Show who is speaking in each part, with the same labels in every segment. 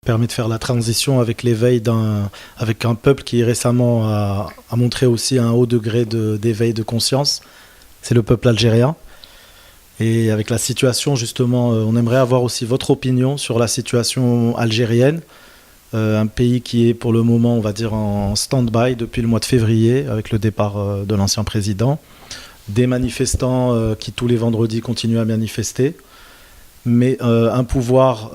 Speaker 1: Permet de faire la transition avec l'éveil avec un peuple qui récemment a montré aussi un haut degré d'éveil de conscience. C'est le peuple algérien. Et avec la situation, justement, on aimerait avoir aussi votre opinion sur la situation algérienne. Un pays qui est pour le moment, on va dire, en stand-by depuis le mois de février, avec le départ de l'ancien président. Des manifestants qui tous les vendredis continuent à manifester. Mais un pouvoir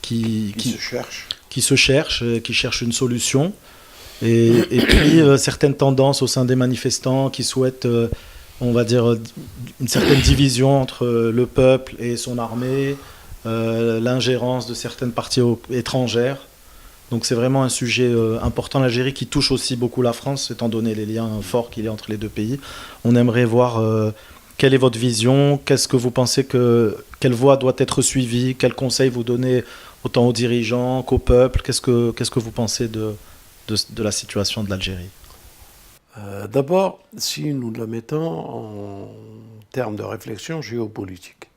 Speaker 1: qui se cherche, qui cherche une solution. Et puis certaines tendances au sein des manifestants qui souhaitent, on va dire, une certaine division entre le peuple et son armée, l'ingérence de certaines parties étrangères. Donc c'est vraiment un sujet important, l'Algérie, qui touche aussi beaucoup la France, étant donné les liens forts qu'il y a entre les deux pays. On aimerait voir quelle est votre vision, qu'est-ce que vous pensez quelle voie doit être suivie, quels conseils vous donnez autant aux dirigeants qu'au peuple, qu'est-ce que vous pensez de la situation de l'Algérie?
Speaker 2: D'abord, si nous la mettons en termes de réflexion géopolitique,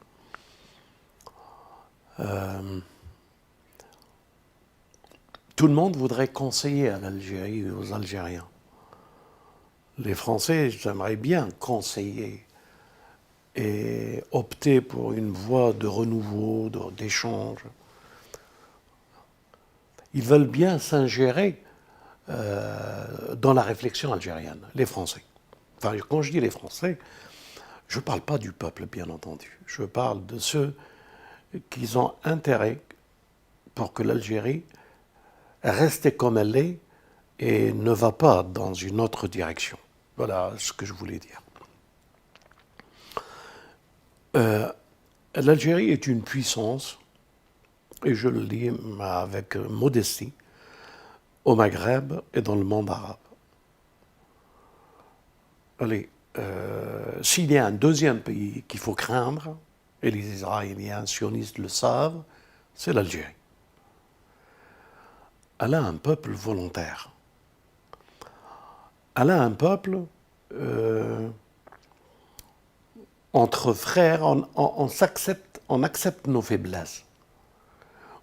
Speaker 2: tout le monde voudrait conseiller à l'Algérie et aux Algériens. Les Français, j'aimerais bien conseiller et opter pour une voie de renouveau, d'échange. Ils veulent bien s'ingérer dans la réflexion algérienne, les Français. Enfin, quand je dis les Français, je ne parle pas du peuple, bien entendu. Je parle de ceux qui ont intérêt pour que l'Algérie reste comme elle est et ne va pas dans une autre direction. Voilà ce que je voulais dire. L'Algérie est une puissance, et je le dis avec modestie, au Maghreb et dans le monde arabe. Allez, s'il y a un deuxième pays qu'il faut craindre, et les Israéliens sionistes le savent, c'est l'Algérie. Elle a un peuple volontaire. Elle a un peuple entre frères, on accepte nos faiblesses.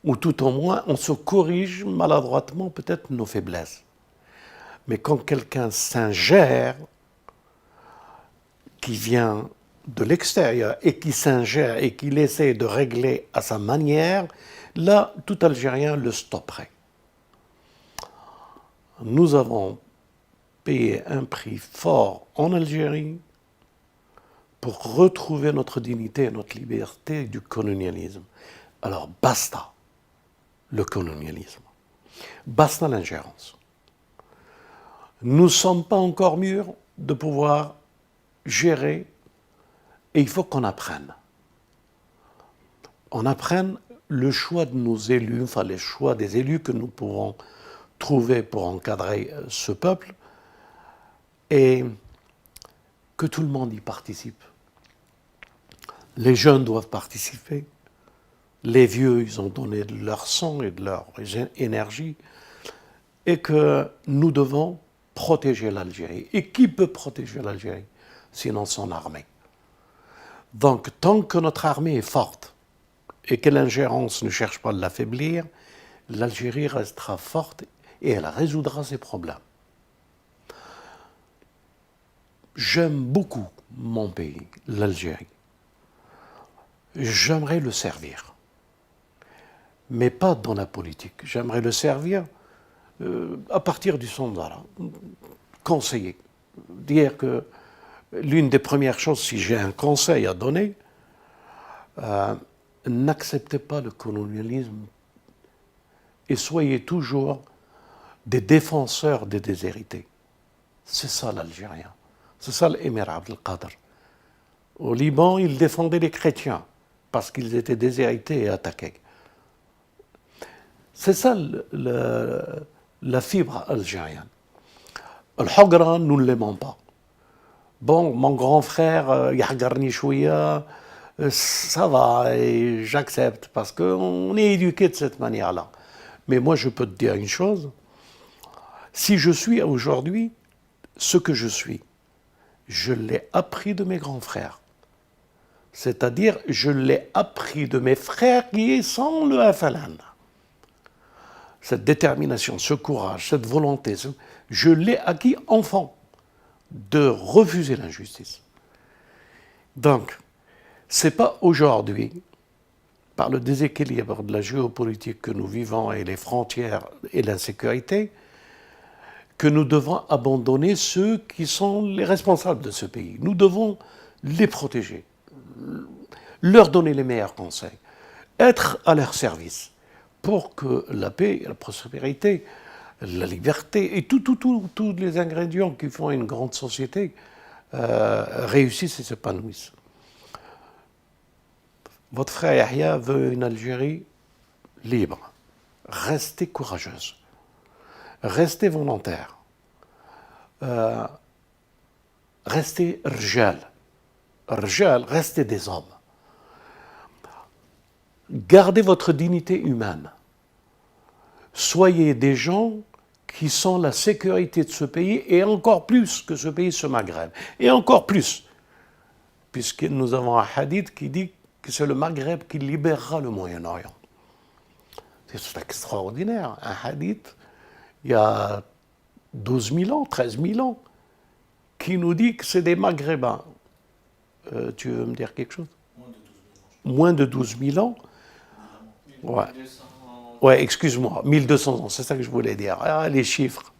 Speaker 2: Ou tout au moins, on se corrige maladroitement peut-être nos faiblesses. Mais quand quelqu'un s'ingère, qui vient de l'extérieur et qui s'ingère et qui essaie de régler à sa manière, là, tout Algérien le stopperait. Nous avons payé un prix fort en Algérie pour retrouver notre dignité et notre liberté du colonialisme. Alors, basta le colonialisme. Basta l'ingérence. Nous ne sommes pas encore mûrs de pouvoir gérer et il faut qu'on apprenne. On apprenne le choix de nos élus, enfin les choix des élus que nous pouvons trouver pour encadrer ce peuple et que tout le monde y participe. Les jeunes doivent participer. Les vieux, ils ont donné de leur sang et de leur énergie. Et que nous devons protéger l'Algérie. Et qui peut protéger l'Algérie? Sinon son armée. Donc, tant que notre armée est forte et que l'ingérence ne cherche pas à l'affaiblir, l'Algérie restera forte et elle résoudra ses problèmes. J'aime beaucoup mon pays, l'Algérie. J'aimerais le servir, mais pas dans la politique. J'aimerais le servir à partir du sondage, conseiller. Dire que l'une des premières choses, si j'ai un conseil à donner, n'acceptez pas le colonialisme et soyez toujours des défenseurs des déshérités. C'est ça l'Algérien. C'est ça l'émir Abdelkader. Au Liban, il défendait les chrétiens parce qu'ils étaient déshérités et attaqués. C'est ça la fibre algérienne. Al-Hagra, nous ne l'aimons pas. Bon, mon grand frère, Yahgarni Chouya, ça va, et j'accepte, parce qu'on est éduqué de cette manière-là. Mais moi, je peux te dire une chose, si je suis aujourd'hui ce que je suis, je l'ai appris de mes grands frères. C'est-à-dire, je l'ai appris de mes frères qui sont le FLN. cette détermination, ce courage, cette volonté, je l'ai acquis enfant, de refuser l'injustice. Donc, ce n'est pas aujourd'hui, par le déséquilibre de la géopolitique que nous vivons et les frontières et l'insécurité, que nous devons abandonner ceux qui sont les responsables de ce pays. Nous devons les protéger, leur donner les meilleurs conseils, être à leur service pour que la paix, la prospérité, la liberté et tous les ingrédients qui font une grande société réussissent et s'épanouissent. Votre frère Yahya veut une Algérie libre. Restez courageuse. Restez volontaire. Restez rjal. Rjal, restez des hommes. Gardez votre dignité humaine. Soyez des gens qui sont la sécurité de ce pays et encore plus que ce pays, ce Maghreb. Et encore plus, puisque nous avons un hadith qui dit que c'est le Maghreb qui libérera le Moyen-Orient. C'est extraordinaire. Un hadith, il y a 12 000 ans, 13 000 ans, qui nous dit que c'est des Maghrébins. Tu veux me dire quelque chose? Moins de 12 000 ans. Ouais. Ouais, excuse-moi, 1200 ans, c'est ça que je voulais dire. Ah, les chiffres.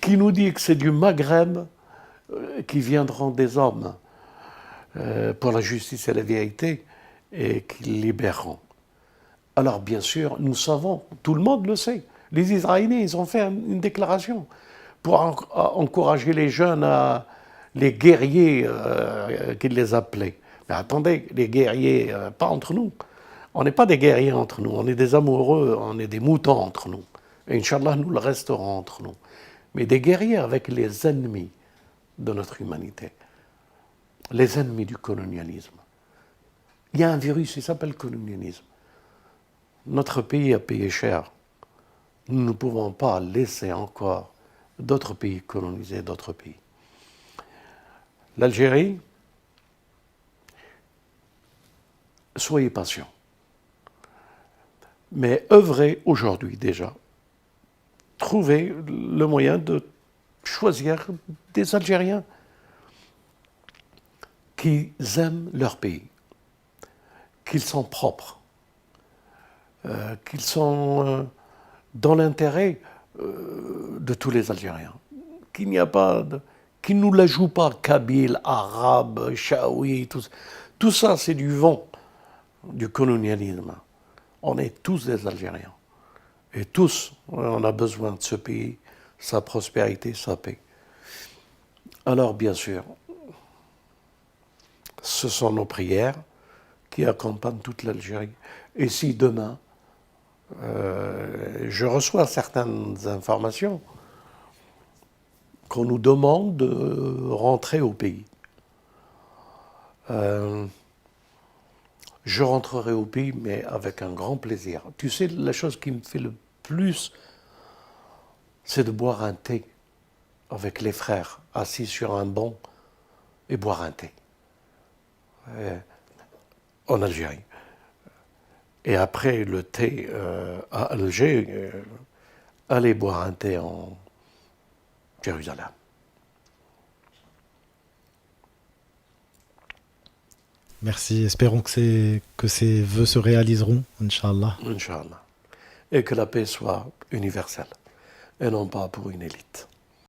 Speaker 2: Qui nous dit que c'est du Maghreb qui viendront des hommes pour la justice et la vérité et qui libéreront. Alors bien sûr, nous savons, tout le monde le sait, les Israéliens, ils ont fait une déclaration pour encourager les jeunes, les guerriers qu'ils les appelaient. Mais attendez, les guerriers, pas entre nous. On n'est pas des guerriers entre nous, on est des amoureux, on est des moutons entre nous. Et Inch'Allah, nous le resterons entre nous. Mais des guerriers avec les ennemis de notre humanité, les ennemis du colonialisme. Il y a un virus, il s'appelle colonialisme. Notre pays a payé cher. Nous ne pouvons pas laisser encore d'autres pays coloniser d'autres pays. L'Algérie, soyez patients. Mais œuvrez aujourd'hui déjà. Trouvez le moyen de choisir des Algériens qui aiment leur pays, qu'ils sont propres, qu'ils sont dans l'intérêt de tous les Algériens, qu'il n'y a pas qu'ils ne nous la jouent pas Kabyle, Arabe, Chaoui, tout ça c'est du vent du colonialisme. On est tous des Algériens. Et tous, on a besoin de ce pays, sa prospérité, sa paix. Alors, bien sûr, ce sont nos prières qui accompagnent toute l'Algérie. Et si demain, je reçois certaines informations qu'on nous demande de rentrer au pays, je rentrerai au pays, mais avec un grand plaisir. Tu sais, la chose qui me fait le plus, c'est de boire un thé avec les frères, assis sur un banc, et boire un thé. En Algérie. Et après le thé à Alger, aller boire un thé en Jérusalem.
Speaker 1: Merci, espérons que ces vœux se réaliseront, Inch'Allah.
Speaker 2: Inch'Allah. Et que la paix soit universelle, et non pas pour une élite.